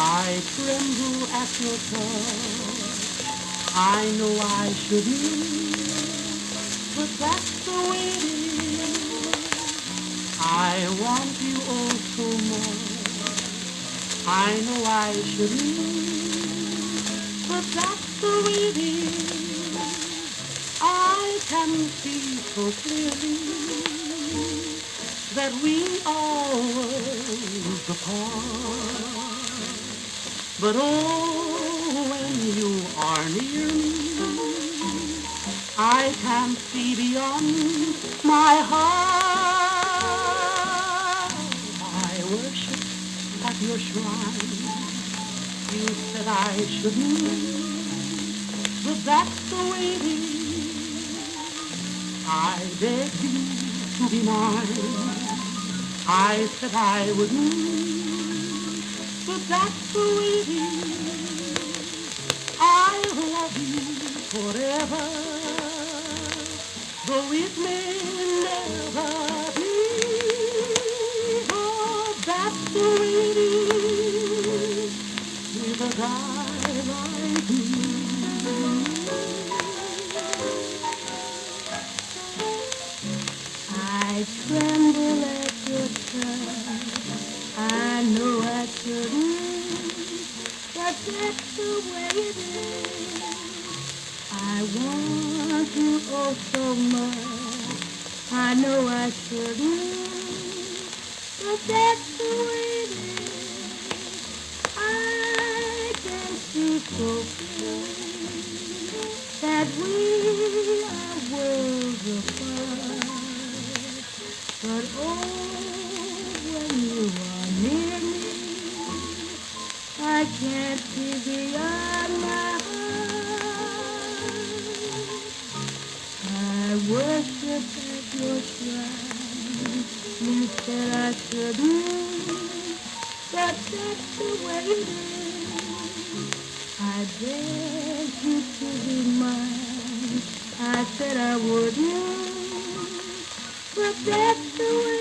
I tremble at your touch. I know I shouldn't, but that's the way it is. I want you oh so much. I know I shouldn't, but that's the way it is. I can see so clearly that we are worlds apart. But oh, when you are near me, I can see beyond my heart. I worship at your shrine. You said I shouldn't, but that's the way it is. I beg you to be mine. I said I wouldn't, but that's the way it is. I'll love you forever, though it may never be. Oh, that's the way it is with a guy like me. I tremble at your touch. I know I shouldn't, but that's the way it is. I want you oh so much. I know I shouldn't, but that's the way it is. I can see so clearly that we are worlds apart. But oh, when you are near me, I can't see beyond my heart. I worship at your shrine. You said I shouldn't, but that's the way it is. I beg you to be mine. I said I wouldn't, but that's the way